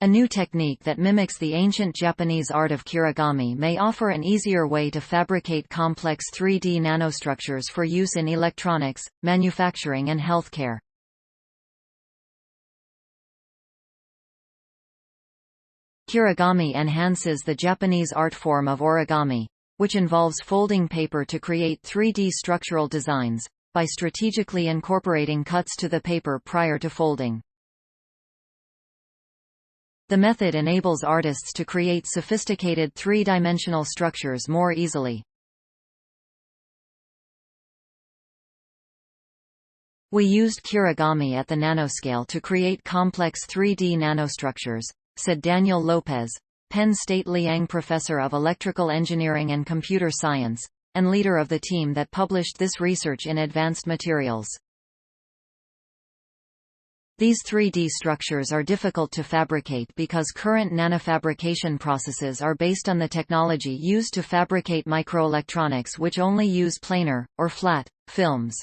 A new technique that mimics the ancient Japanese art of kirigami may offer an easier way to fabricate complex 3D nanostructures for use in electronics, manufacturing and healthcare. Kirigami enhances the Japanese art form of origami, which involves folding paper to create 3D structural designs, by strategically incorporating cuts to the paper prior to folding. The method enables artists to create sophisticated three-dimensional structures more easily. We used kirigami at the nanoscale to create complex 3D nanostructures, said Daniel Lopez, Penn State Liang Professor of Electrical Engineering and Computer Science, and leader of the team that published this research in Advanced Materials. These 3D structures are difficult to fabricate because current nanofabrication processes are based on the technology used to fabricate microelectronics, which only use planar, or flat, films.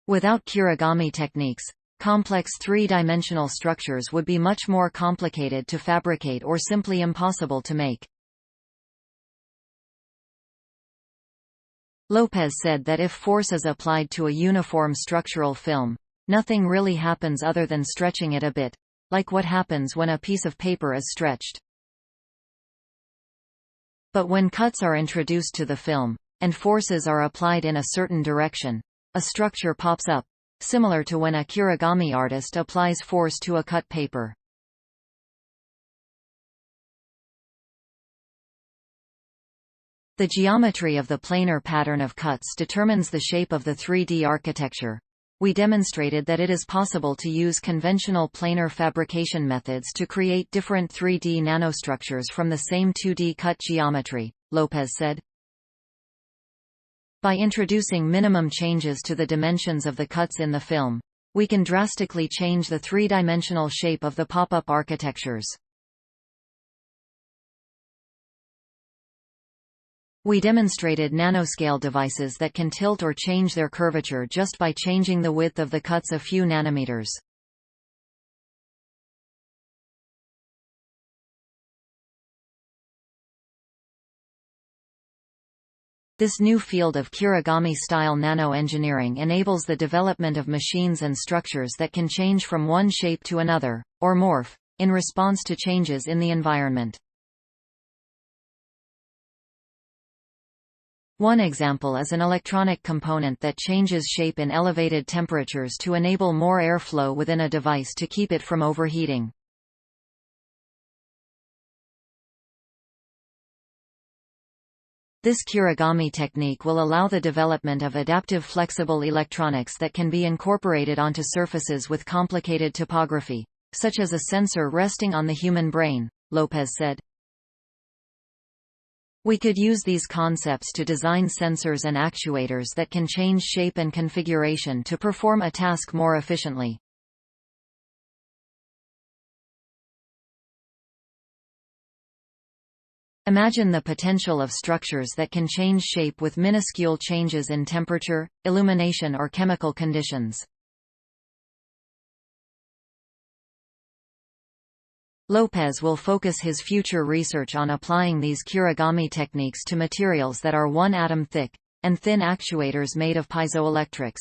Without kirigami techniques, complex three-dimensional structures would be much more complicated to fabricate or simply impossible to make. Lopez said that if force is applied to a uniform structural film, nothing really happens other than stretching it a bit, like what happens when a piece of paper is stretched. But when cuts are introduced to the film, and forces are applied in a certain direction, a structure pops up, similar to when a kirigami artist applies force to a cut paper. The geometry of the planar pattern of cuts determines the shape of the 3D architecture. We demonstrated that it is possible to use conventional planar fabrication methods to create different 3D nanostructures from the same 2D cut geometry, Lopez said. By introducing minimum changes to the dimensions of the cuts in the film, we can drastically change the three-dimensional shape of the pop-up architectures. We demonstrated nanoscale devices that can tilt or change their curvature just by changing the width of the cuts a few nanometers. This new field of Kirigami-style nano-engineering enables the development of machines and structures that can change from one shape to another, or morph, in response to changes in the environment. One example is an electronic component that changes shape in elevated temperatures to enable more airflow within a device to keep it from overheating. This kirigami technique will allow the development of adaptive flexible electronics that can be incorporated onto surfaces with complicated topography, such as a sensor resting on the human brain, Lopez said. We could use these concepts to design sensors and actuators that can change shape and configuration to perform a task more efficiently. Imagine the potential of structures that can change shape with minuscule changes in temperature, illumination or chemical conditions. Lopez will focus his future research on applying these kirigami techniques to materials that are 1 atom thick, and thin actuators made of piezoelectrics.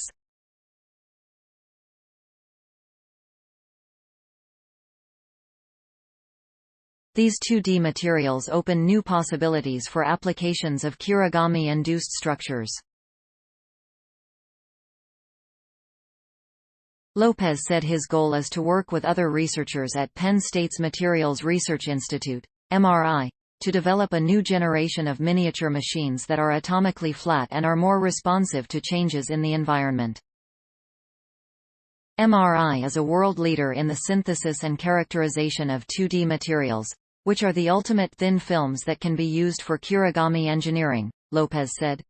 These 2D materials open new possibilities for applications of kirigami-induced structures. Lopez said his goal is to work with other researchers at Penn State's Materials Research Institute, MRI, to develop a new generation of miniature machines that are atomically flat and are more responsive to changes in the environment. MRI is a world leader in the synthesis and characterization of 2D materials, which are the ultimate thin films that can be used for kirigami engineering, Lopez said.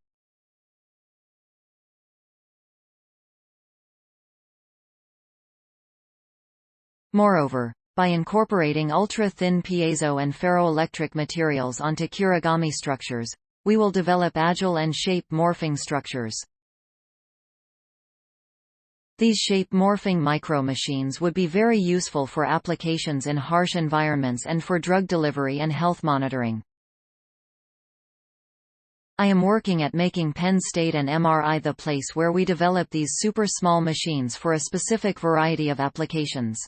Moreover, by incorporating ultra-thin piezo and ferroelectric materials onto kirigami structures, we will develop agile and shape-morphing structures. These shape-morphing micro-machines would be very useful for applications in harsh environments and for drug delivery and health monitoring. I am working at making Penn State and MRI the place where we develop these super small machines for a specific variety of applications.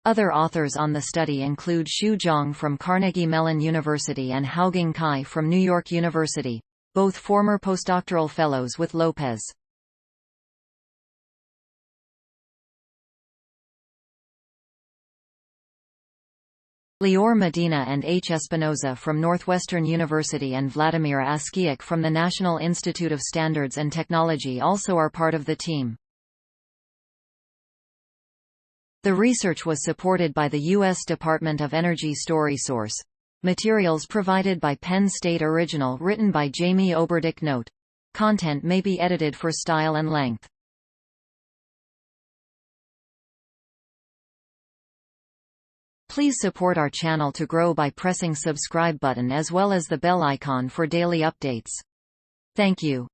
Other authors on the study include Xu Zhang from Carnegie Mellon University and Haogang Kai from New York University, both former postdoctoral fellows with Lopez. Lior Medina and H. Espinoza from Northwestern University and Vladimir Askiak from the National Institute of Standards and Technology also are part of the team. The research was supported by the U.S. Department of Energy StorySource. Materials provided by Penn State. Original written by Jamie Oberdick. Note: content may be edited for style and length. Please support our channel to grow by pressing subscribe button as well as the bell icon for daily updates. Thank you.